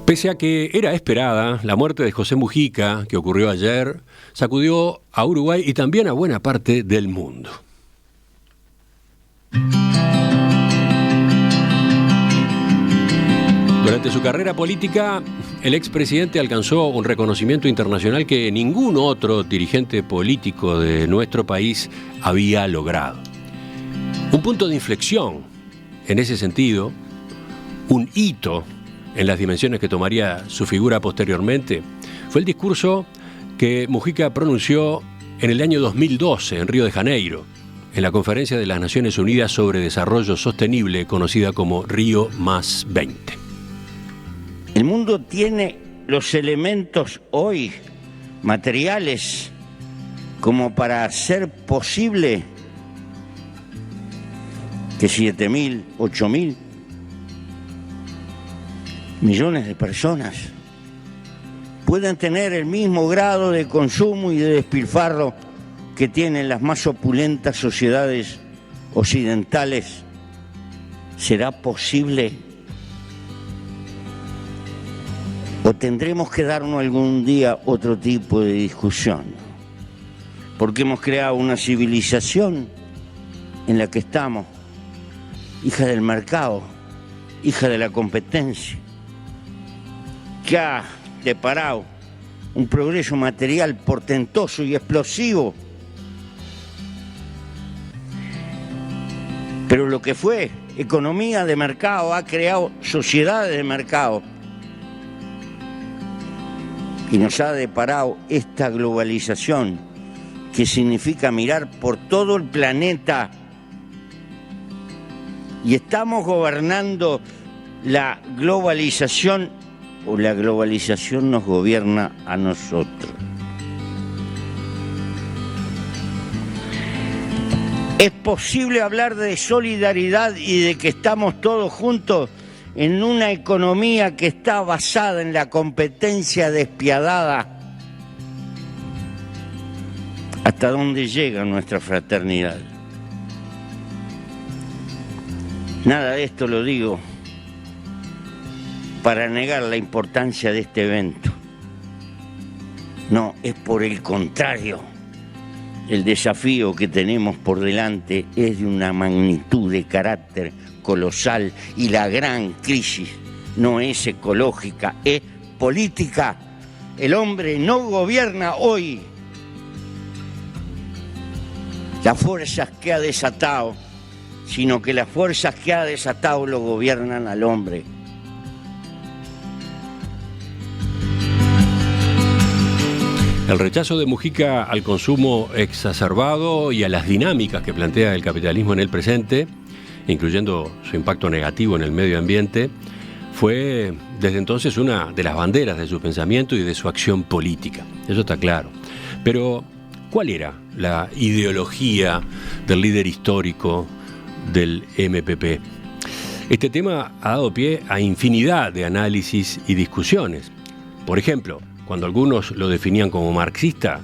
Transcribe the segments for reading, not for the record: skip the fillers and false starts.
Pese a que era esperada, la muerte de José Mujica, que ocurrió ayer, sacudió a Uruguay y también a buena parte del mundo. Durante su carrera política, el expresidente alcanzó un reconocimiento internacional que ningún otro dirigente político de nuestro país había logrado. Un punto de inflexión, en ese sentido, un hito en las dimensiones que tomaría su figura posteriormente, fue el discurso que Mujica pronunció en el año 2012 en Río de Janeiro, en la Conferencia de las Naciones Unidas sobre Desarrollo Sostenible, conocida como Río+20. El mundo tiene los elementos hoy, materiales, como para hacer posible que 7.000, 8.000 millones de personas puedan tener el mismo grado de consumo y de despilfarro que tienen las más opulentas sociedades occidentales. ¿Será posible? ¿O tendremos que darnos algún día otro tipo de discusión? Porque hemos creado una civilización en la que estamos, hija del mercado, hija de la competencia, que ha deparado un progreso material portentoso y explosivo. Pero lo que fue economía de mercado ha creado sociedades de mercado y nos ha deparado esta globalización que significa mirar por todo el planeta y estamos gobernando la globalización o la globalización nos gobierna a nosotros. ¿Es posible hablar de solidaridad y de que estamos todos juntos en una economía que está basada en la competencia despiadada? ¿Hasta dónde llega nuestra fraternidad? Nada de esto lo digo para negar la importancia de este evento. No, es por el contrario. El desafío que tenemos por delante es de una magnitud de carácter colosal y la gran crisis no es ecológica, es política. El hombre no gobierna hoy las fuerzas que ha desatado, sino que las fuerzas que ha desatado lo gobiernan al hombre. El rechazo de Mujica al consumo exacerbado y a las dinámicas que plantea el capitalismo en el presente, incluyendo su impacto negativo en el medio ambiente, fue desde entonces una de las banderas de su pensamiento y de su acción política. Eso está claro. Pero, ¿cuál era la ideología del líder histórico del MPP? Este tema ha dado pie a infinidad de análisis y discusiones. Por ejemplo, cuando algunos lo definían como marxista,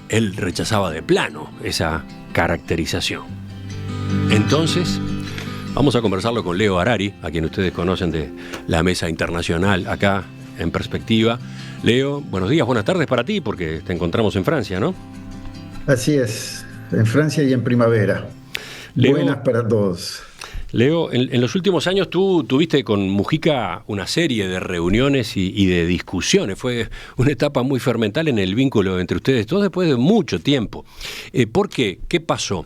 él rechazaba de plano esa caracterización. Entonces, vamos a conversarlo con Leo Harari, a quien ustedes conocen de la Mesa Internacional acá en Perspectiva. Leo, buenos días, buenas tardes para ti, porque te encontramos en Francia, ¿no? Así es, en Francia y en primavera. Leo, buenas para todos. Leo, en los últimos años tú tuviste con Mujica una serie de reuniones y de discusiones. Fue una etapa muy fermental en el vínculo entre ustedes, todo después de mucho tiempo. ¿Por qué? ¿Qué pasó?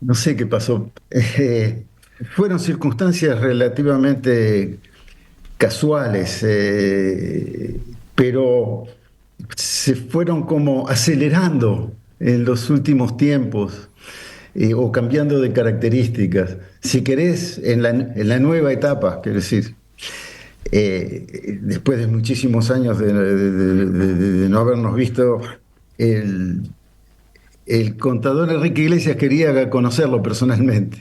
No sé qué pasó. Fueron circunstancias relativamente casuales, pero se fueron como acelerando en los últimos tiempos. O cambiando de características, si querés, en la nueva etapa, quiero decir, después de muchísimos años de no habernos visto, el contador Enrique Iglesias quería conocerlo personalmente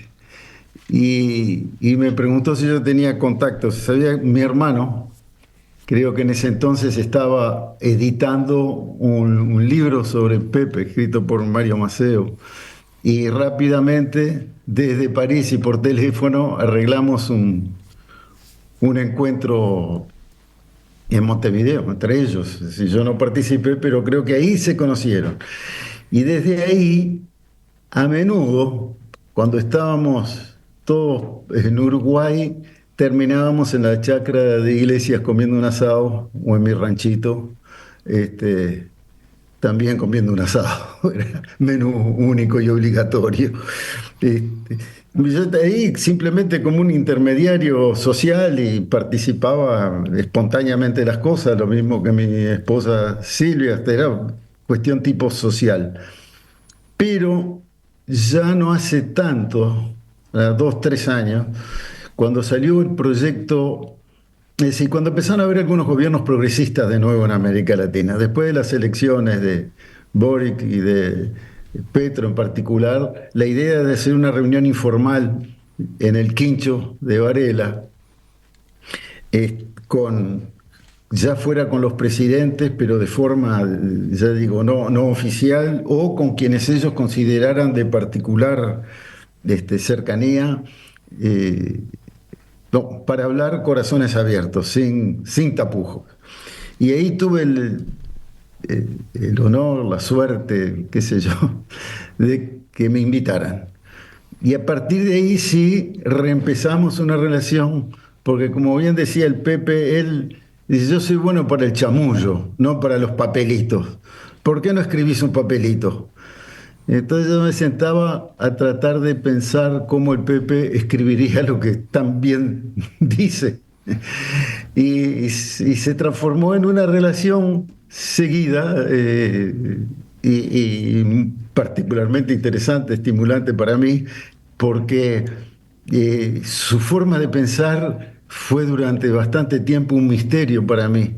y me preguntó si yo tenía contactos. Sabía, mi hermano, creo que en ese entonces estaba editando un libro sobre Pepe, escrito por Mario Maceo. Y rápidamente, desde París y por teléfono, arreglamos un encuentro en Montevideo, entre ellos. Es decir, yo no participé, pero creo que ahí se conocieron. Y desde ahí, a menudo, cuando estábamos todos en Uruguay, terminábamos en la chacra de Iglesias comiendo un asado, o en mi ranchito, también comiendo un asado. Era menú único y obligatorio. Yo ahí simplemente como un intermediario social y participaba espontáneamente de las cosas, lo mismo que mi esposa Silvia, era cuestión tipo social. Pero ya no hace tanto, 2, 3 años, cuando salió el proyecto, es decir, cuando empezaron a haber algunos gobiernos progresistas de nuevo en América Latina, después de las elecciones de Boric y de Petro en particular, la idea de hacer una reunión informal en el Quincho de Varela, ya fuera con los presidentes, pero de forma, ya digo, no oficial, o con quienes ellos consideraran de particular cercanía, para hablar corazones abiertos, sin tapujos. Y ahí tuve el honor, la suerte, qué sé yo, de que me invitaran. Y a partir de ahí sí reempezamos una relación, porque como bien decía el Pepe, él dice, yo soy bueno para el chamullo, no para los papelitos. ¿Por qué no escribís un papelito? Entonces yo me sentaba a tratar de pensar cómo el Pepe escribiría lo que tan bien dice. Y se transformó en una relación seguida y particularmente interesante, estimulante para mí, porque su forma de pensar fue durante bastante tiempo un misterio para mí.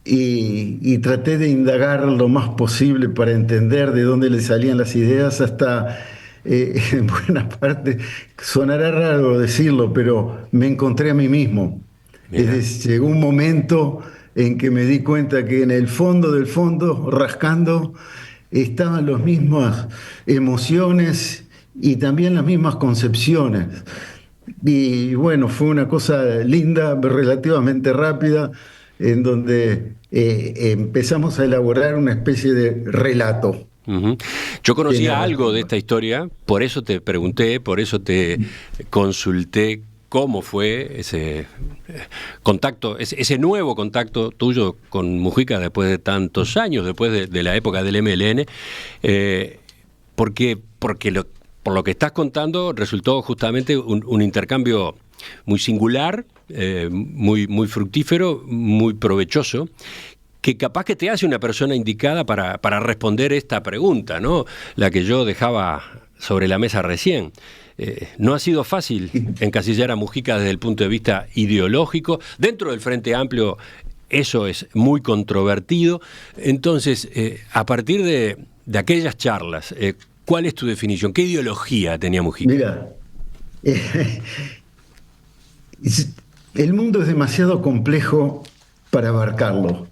Y traté de indagar lo más posible para entender de dónde le salían las ideas hasta, en buena parte, sonará raro decirlo, pero me encontré a mí mismo. Es decir, llegó un momento en que me di cuenta que en el fondo del fondo, rascando, estaban las mismas emociones y también las mismas concepciones. Y bueno, fue una cosa linda, relativamente rápida, en donde empezamos a elaborar una especie de relato. Uh-huh. Yo conocía algo de esta historia, por eso te pregunté, por eso te consulté cómo fue ese contacto, ese nuevo contacto tuyo con Mujica después de tantos años, después de la época del MLN, porque por lo que estás contando resultó justamente un intercambio muy singular, muy fructífero, muy provechoso, que capaz que te hace una persona indicada para responder esta pregunta, ¿no? La que yo dejaba sobre la mesa recién. No ha sido fácil encasillar a Mujica desde el punto de vista ideológico. Dentro del Frente Amplio eso es muy controvertido. Entonces, a partir de aquellas charlas, ¿cuál es tu definición? ¿Qué ideología tenía Mujica? Mira, el mundo es demasiado complejo para abarcarlo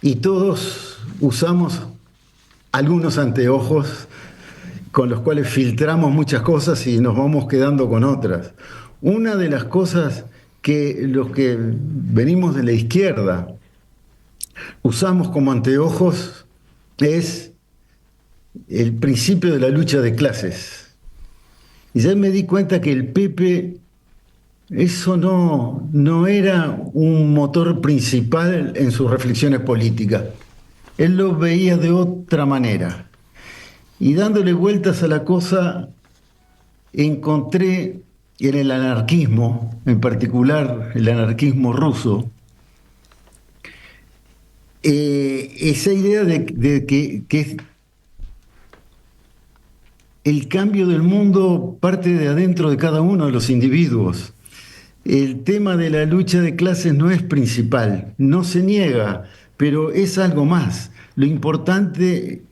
y todos usamos algunos anteojos con los cuales filtramos muchas cosas y nos vamos quedando con otras. Una de las cosas que los que venimos de la izquierda usamos como anteojos es el principio de la lucha de clases. Y ya me di cuenta que el Pepe, eso no era un motor principal en sus reflexiones políticas. Él lo veía de otra manera. Y dándole vueltas a la cosa, encontré en el anarquismo, en particular el anarquismo ruso, esa idea de que el cambio del mundo parte de adentro de cada uno de los individuos. El tema de la lucha de clases no es principal, no se niega, pero es algo más. Lo importante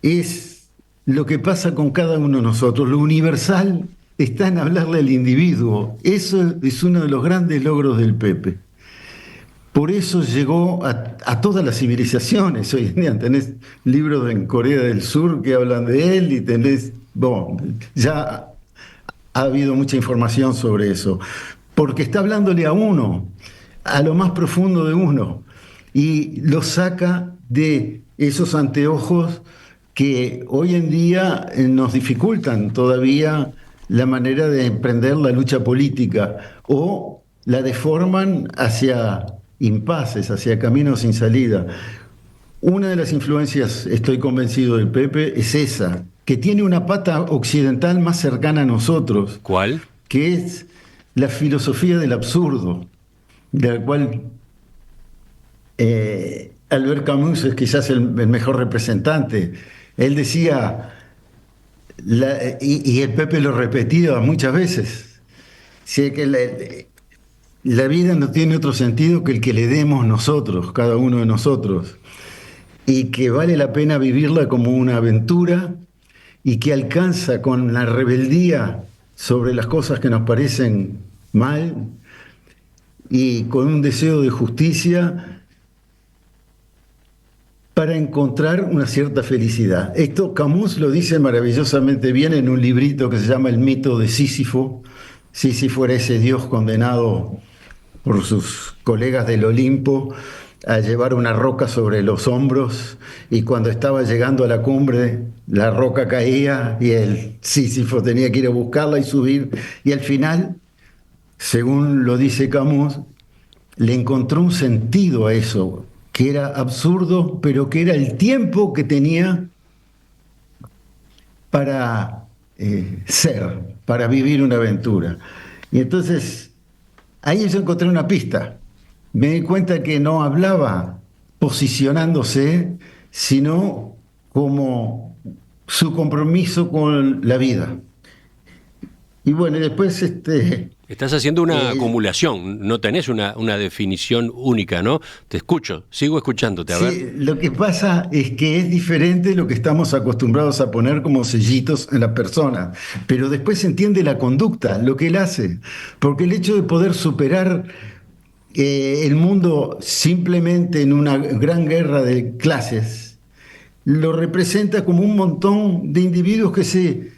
es lo que pasa con cada uno de nosotros. Lo universal está en hablarle al individuo. Eso es uno de los grandes logros del Pepe. Por eso llegó a todas las civilizaciones. Hoy en día tenés libros en Corea del Sur que hablan de él y tenés... Bueno, ya ha habido mucha información sobre eso. porque está hablándole a uno, a lo más profundo de uno, y lo saca de esos anteojos que hoy en día nos dificultan todavía la manera de emprender la lucha política o la deforman hacia impases, hacia caminos sin salida. Una de las influencias, estoy convencido, del Pepe es esa, que tiene una pata occidental más cercana a nosotros. ¿Cuál? Que es la filosofía del absurdo, de la cual Albert Camus es quizás el mejor representante. Él decía, y el Pepe lo repetía muchas veces, que la vida no tiene otro sentido que el que le demos nosotros, cada uno de nosotros, y que vale la pena vivirla como una aventura y que alcanza con la rebeldía sobre las cosas que nos parecen mal y con un deseo de justicia para encontrar una cierta felicidad. Esto Camus lo dice maravillosamente bien en un librito que se llama El mito de Sísifo. Sísifo era ese dios condenado por sus colegas del Olimpo a llevar una roca sobre los hombros, y cuando estaba llegando a la cumbre la roca caía y el Sísifo tenía que ir a buscarla y subir, y al final, según lo dice Camus, le encontró un sentido a eso, que era absurdo, pero que era el tiempo que tenía para ser, para vivir una aventura. Y entonces ahí yo encontré una pista. Me di cuenta que no hablaba posicionándose, sino como su compromiso con la vida. Y bueno, después Estás haciendo una acumulación, no tenés una definición única, ¿no? Te escucho, sigo escuchándote, a ver. Sí, lo que pasa es que es diferente lo que estamos acostumbrados a poner como sellitos en la persona, pero después se entiende la conducta, lo que él hace, porque el hecho de poder superar el mundo simplemente en una gran guerra de clases, lo representa como un montón de individuos que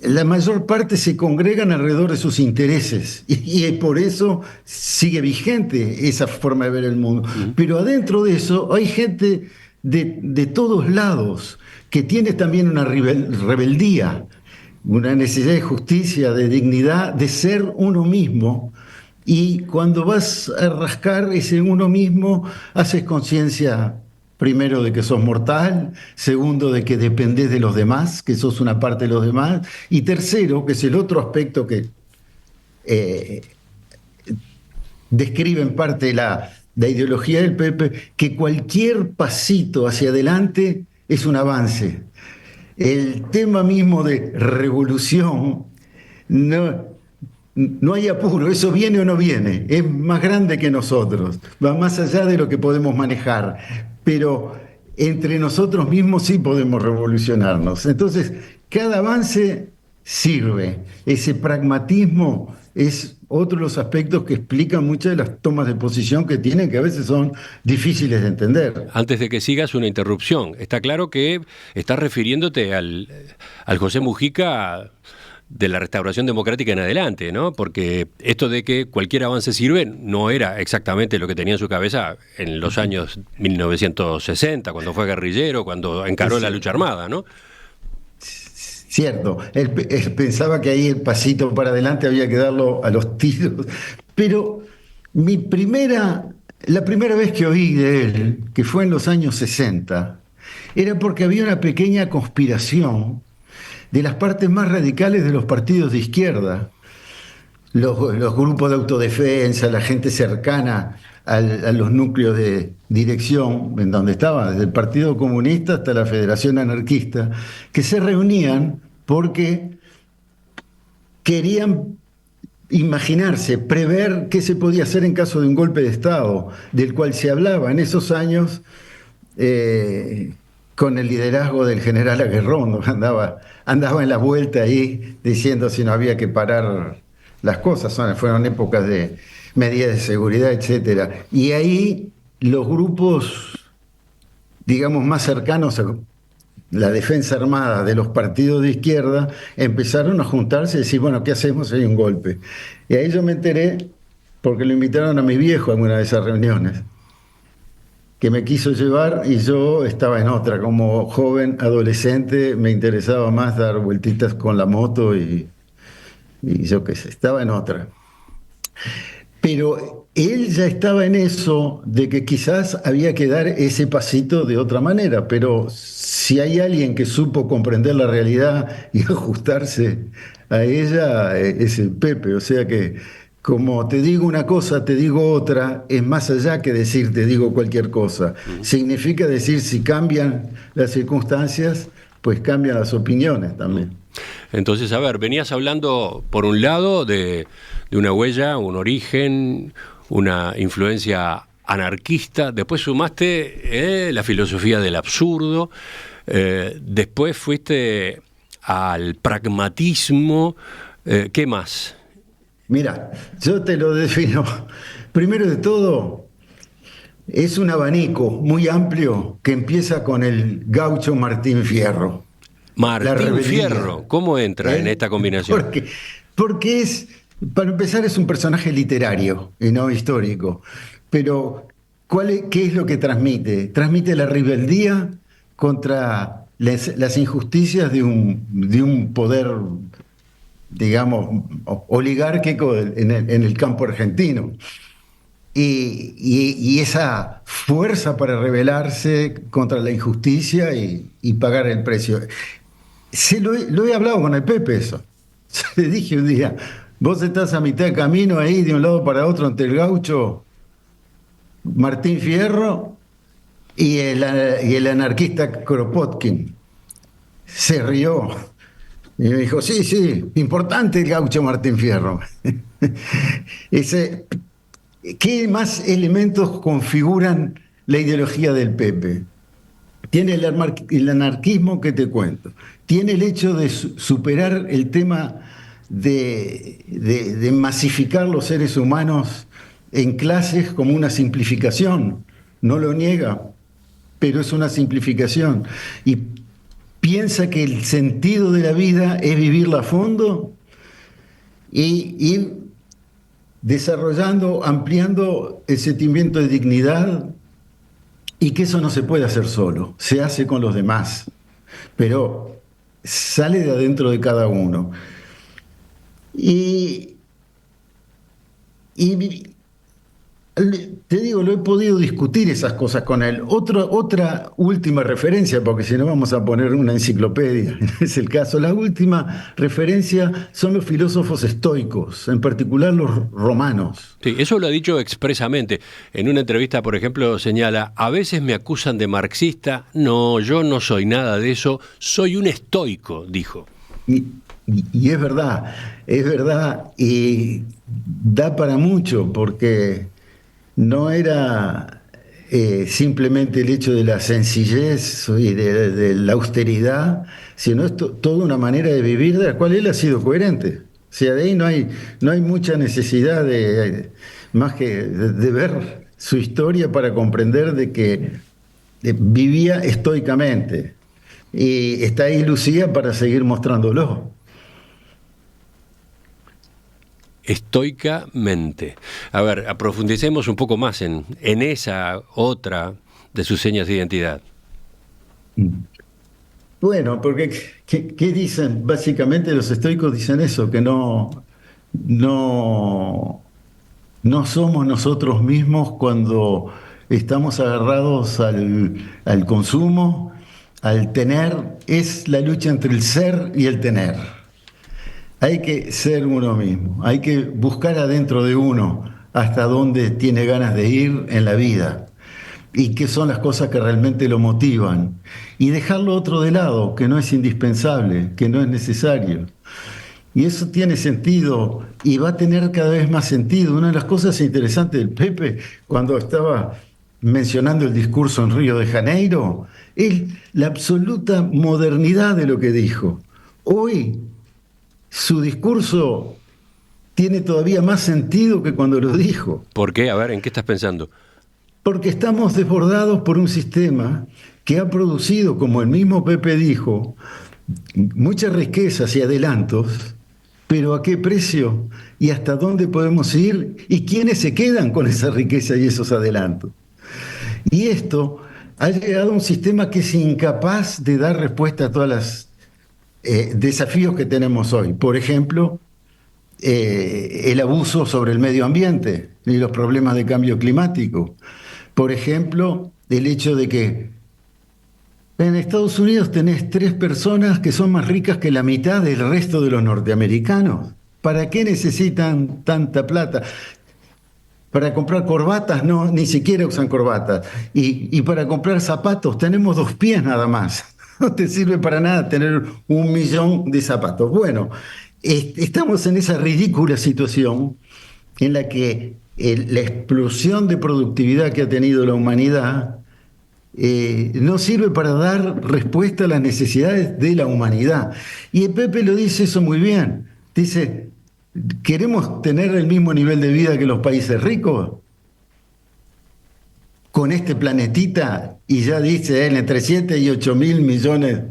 la mayor parte se congregan alrededor de sus intereses, y por eso sigue vigente esa forma de ver el mundo. Pero adentro de eso hay gente de todos lados que tiene también una rebeldía, una necesidad de justicia, de dignidad, de ser uno mismo. Y cuando vas a rascar ese uno mismo, haces conciencia, primero, de que sos mortal; segundo, de que dependés de los demás, que sos una parte de los demás; y tercero, que es el otro aspecto que describe en parte la ideología del Pepe, que cualquier pasito hacia adelante es un avance. El tema mismo de revolución no hay apuro, eso viene o no viene, es más grande que nosotros, va más allá de lo que podemos manejar, pero entre nosotros mismos sí podemos revolucionarnos. Entonces, cada avance sirve. Ese pragmatismo es otro de los aspectos que explican muchas de las tomas de posición que tienen, que a veces son difíciles de entender. Antes de que sigas, una interrupción. Está claro que estás refiriéndote al José Mujica de la Restauración Democrática en adelante, ¿no? Porque esto de que cualquier avance sirve no era exactamente lo que tenía en su cabeza en los años 1960, cuando fue guerrillero, cuando encaró la lucha armada, ¿no? Cierto, él pensaba que ahí el pasito para adelante había que darlo a los tiros, pero la primera vez que oí de él, que fue en los años 60, era porque había una pequeña conspiración de las partes más radicales de los partidos de izquierda, los grupos de autodefensa, la gente cercana a los núcleos de dirección, en donde estaba desde el Partido Comunista hasta la Federación Anarquista, que se reunían porque querían imaginarse, prever qué se podía hacer en caso de un golpe de Estado, del cual se hablaba en esos años con el liderazgo del general Aguerrón, andaba en la vuelta ahí diciendo si no había que parar las cosas. Fueron épocas de medidas de seguridad, etcétera. Y ahí los grupos, digamos, más cercanos la defensa armada de los partidos de izquierda, empezaron a juntarse y decir, bueno, ¿qué hacemos si hay un golpe? Y ahí yo me enteré, porque lo invitaron a mi viejo a una de esas reuniones, que me quiso llevar y yo estaba en otra. Como joven adolescente me interesaba más dar vueltitas con la moto y yo qué sé, estaba en otra. Pero él ya estaba en eso de que quizás había que dar ese pasito de otra manera, pero si hay alguien que supo comprender la realidad y ajustarse a ella, es el Pepe. O sea que, como te digo una cosa, te digo otra, es más allá que decir te digo cualquier cosa. Significa decir, si cambian las circunstancias, pues cambian las opiniones también. Entonces, a ver, venías hablando, por un lado, de una huella, un origen, una influencia anarquista, después sumaste la filosofía del absurdo, después fuiste al pragmatismo, ¿qué más? Mira, yo te lo defino. Primero de todo, es un abanico muy amplio que empieza con el gaucho Martín Fierro. Martín Fierro, ¿cómo entra en esta combinación? Porque es, para empezar, es un personaje literario y no histórico. Pero, ¿qué es lo que transmite? Transmite la rebeldía contra las injusticias de un poder, digamos, oligárquico en el campo argentino. Y esa fuerza para rebelarse contra la injusticia y pagar el precio. Lo he hablado con el Pepe eso. Le dije un día, vos estás a mitad de camino ahí de un lado para otro entre el gaucho Martín Fierro y el anarquista Kropotkin. Se rió y me dijo, sí, importante el gaucho Martín Fierro. ¿Qué más elementos configuran la ideología del Pepe? Tiene el anarquismo que te cuento. Tiene el hecho de superar el tema de masificar los seres humanos en clases como una simplificación. No lo niega, pero es una simplificación. Y piensa que el sentido de la vida es vivirla a fondo y ir desarrollando, ampliando el sentimiento de dignidad, y que eso no se puede hacer solo, se hace con los demás, pero sale de adentro de cada uno. Y te digo, lo he podido discutir esas cosas con él. Otra última referencia, porque si no vamos a poner una enciclopedia, no es el caso. La última referencia son los filósofos estoicos, en particular los romanos. Sí, eso lo ha dicho expresamente. En una entrevista, por ejemplo, señala, a veces me acusan de marxista. No, yo no soy nada de eso, soy un estoico, dijo. Y es verdad, y da para mucho, porque no era simplemente el hecho de la sencillez y de la austeridad, sino toda una manera de vivir de la cual él ha sido coherente. O sea, de ahí no hay mucha necesidad más que de ver su historia para comprender de que vivía estoicamente. Y está ahí Lucía para seguir mostrándolo. Estoicamente. A ver, profundicemos un poco más en esa otra de sus señas de identidad. Bueno, porque ¿qué dicen? Básicamente los estoicos dicen eso, que no somos nosotros mismos cuando estamos agarrados al consumo, al tener. Es la lucha entre el ser y el tener. Hay que ser uno mismo, hay que buscar adentro de uno hasta dónde tiene ganas de ir en la vida y qué son las cosas que realmente lo motivan, y dejar lo otro de lado, que no es indispensable, que no es necesario. Y eso tiene sentido y va a tener cada vez más sentido. Una de las cosas interesantes del Pepe, cuando estaba mencionando el discurso en Río de Janeiro, es la absoluta modernidad de lo que dijo. Hoy su discurso tiene todavía más sentido que cuando lo dijo. ¿Por qué? A ver, ¿en qué estás pensando? Porque estamos desbordados por un sistema que ha producido, como el mismo Pepe dijo, muchas riquezas y adelantos, pero ¿a qué precio? ¿Y hasta dónde podemos ir? ¿Y quiénes se quedan con esa riqueza y esos adelantos? Y esto ha llegado a un sistema que es incapaz de dar respuesta a todos los desafíos que tenemos hoy. Por ejemplo, el abuso sobre el medio ambiente y los problemas de cambio climático. Por ejemplo, el hecho de que en Estados Unidos tenés 3 personas que son más ricas que la mitad del resto de los norteamericanos. ¿Para qué necesitan tanta plata? Para comprar corbatas, no, ni siquiera usan corbatas. Y para comprar zapatos tenemos 2 pies nada más. No te sirve para nada tener 1 millón de zapatos. Bueno, estamos en esa ridícula situación en la que la explosión de productividad que ha tenido la humanidad no sirve para dar respuesta a las necesidades de la humanidad. Y Pepe lo dice eso muy bien. Dice, ¿queremos tener el mismo nivel de vida que los países ricos? Con este planetita, y ya dice él, entre 7 y 8 mil millones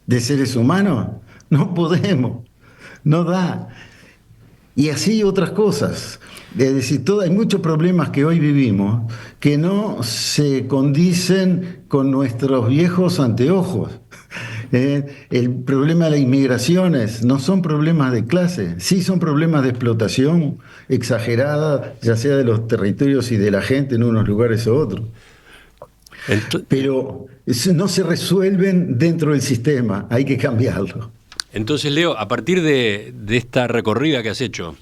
de seres humanos, no podemos, no da. Y así otras cosas. Es decir, hay muchos problemas que hoy vivimos que no se condicen con nuestros viejos anteojos. El problema de las inmigraciones no son problemas de clase, sí son problemas de explotación exagerada, ya sea de los territorios y de la gente en unos lugares u otros. Pero no se resuelven dentro del sistema, hay que cambiarlo. Entonces, Leo, a partir de esta recorrida que has hecho,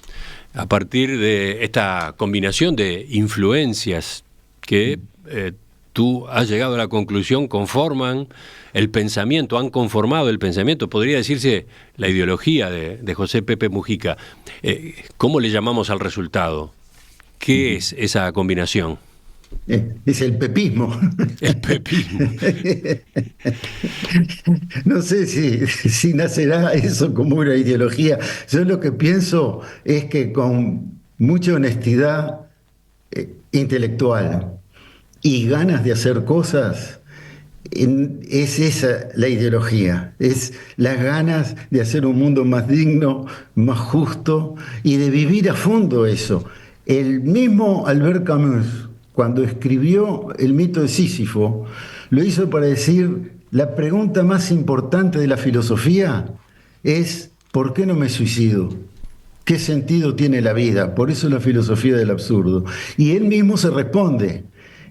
a partir de esta combinación de influencias que tú has llegado a la conclusión conforman el pensamiento, han conformado el pensamiento, podría decirse la ideología de José Pepe Mujica. ¿Cómo le llamamos al resultado? ¿Qué es esa combinación? Es el pepismo. El pepismo. No sé si nacerá eso como una ideología. Yo lo que pienso es que con mucha honestidad intelectual y ganas de hacer cosas, es esa la ideología, es las ganas de hacer un mundo más digno, más justo y de vivir a fondo eso. El mismo Albert Camus, cuando escribió El mito de Sísifo, lo hizo para decir, la pregunta más importante de la filosofía es ¿por qué no me suicido? ¿Qué sentido tiene la vida? Por eso la filosofía del absurdo. Y él mismo se responde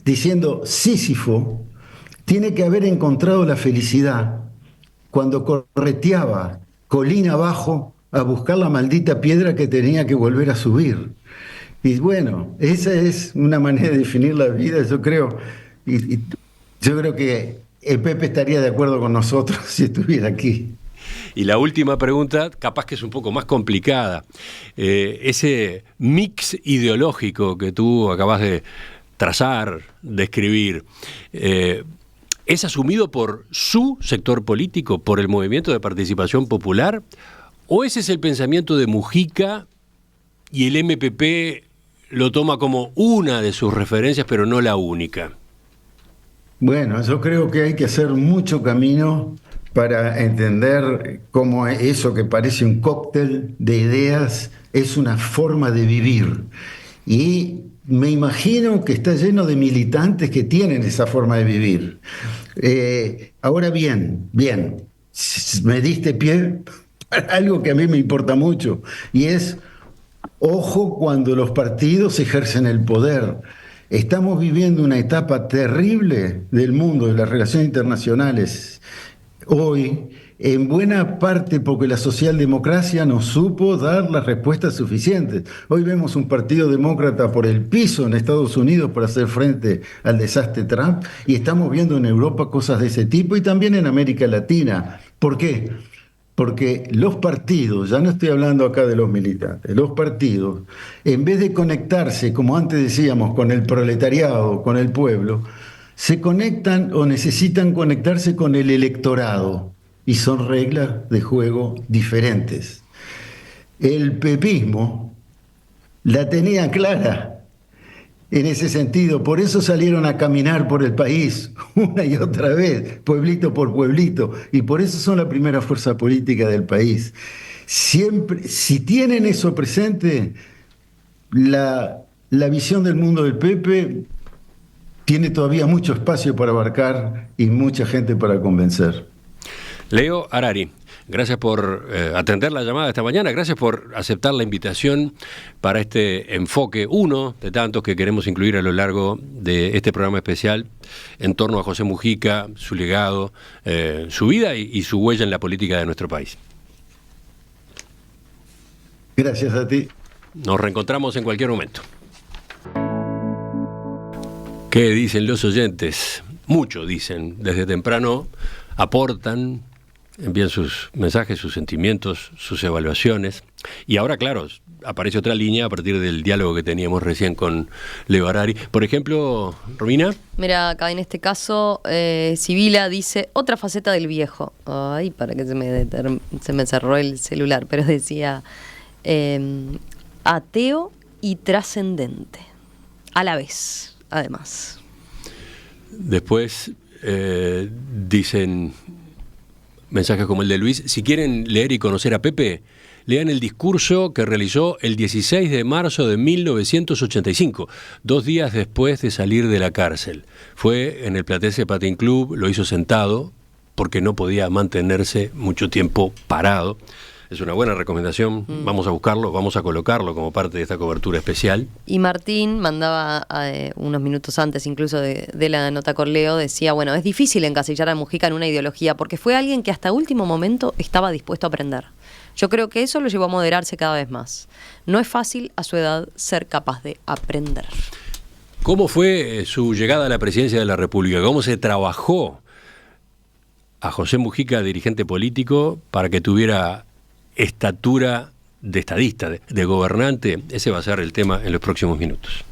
diciendo, Sísifo tiene que haber encontrado la felicidad cuando correteaba colina abajo a buscar la maldita piedra que tenía que volver a subir. Y bueno, esa es una manera de definir la vida, yo creo. Y yo creo que el Pepe estaría de acuerdo con nosotros si estuviera aquí. Y la última pregunta, capaz que es un poco más complicada. Ese mix ideológico que tú acabas de trazar, de escribir, ¿es asumido por su sector político, por el Movimiento de Participación Popular? ¿O ese es el pensamiento de Mujica y el MPP lo toma como una de sus referencias, pero no la única? Bueno, yo creo que hay que hacer mucho camino para entender cómo eso que parece un cóctel de ideas es una forma de vivir. Y me imagino que está lleno de militantes que tienen esa forma de vivir. Ahora bien, me diste pie para algo que a mí me importa mucho, y es, ojo cuando los partidos ejercen el poder. Estamos viviendo una etapa terrible del mundo, de las relaciones internacionales, hoy, en buena parte porque la socialdemocracia no supo dar las respuestas suficientes. Hoy vemos un partido demócrata por el piso en Estados Unidos para hacer frente al desastre Trump, y estamos viendo en Europa cosas de ese tipo y también en América Latina. ¿Por qué? Porque los partidos, ya no estoy hablando acá de los militantes, los partidos, en vez de conectarse, como antes decíamos, con el proletariado, con el pueblo, se conectan o necesitan conectarse con el electorado, y son reglas de juego diferentes. El pepismo la tenía clara, en ese sentido. Por eso salieron a caminar por el país una y otra vez, pueblito por pueblito, y por eso son la primera fuerza política del país. Siempre, si tienen eso presente, la visión del mundo del Pepe tiene todavía mucho espacio para abarcar y mucha gente para convencer. Leo Harari, gracias por atender la llamada esta mañana, gracias por aceptar la invitación para este enfoque, uno de tantos que queremos incluir a lo largo de este programa especial en torno a José Mujica, su legado, su vida y su huella en la política de nuestro país. Gracias a ti. Nos reencontramos en cualquier momento. ¿Qué dicen los oyentes? Mucho dicen, desde temprano aportan, envían sus mensajes, sus sentimientos, sus evaluaciones. Y ahora, claro, aparece otra línea a partir del diálogo que teníamos recién con Leo Harari. Por ejemplo, Romina. Mira, acá en este caso, Sibila dice, otra faceta del viejo. Ay, para que se me cerró el celular, pero decía, ateo y trascendente, a la vez, además. Después dicen mensajes como el de Luis, si quieren leer y conocer a Pepe, lean el discurso que realizó el 16 de marzo de 1985, 2 días después de salir de la cárcel. Fue en el Platense Patín Club, lo hizo sentado porque no podía mantenerse mucho tiempo parado. Es una buena recomendación, vamos a buscarlo, vamos a colocarlo como parte de esta cobertura especial. Y Martín mandaba unos minutos antes incluso de la nota con Leo, decía, bueno, es difícil encasillar a Mujica en una ideología porque fue alguien que hasta último momento estaba dispuesto a aprender. Yo creo que eso lo llevó a moderarse cada vez más. No es fácil a su edad ser capaz de aprender. ¿Cómo fue su llegada a la presidencia de la República? ¿Cómo se trabajó a José Mujica, dirigente político, para que tuviera estatura de estadista, de gobernante? Ese va a ser el tema en los próximos minutos.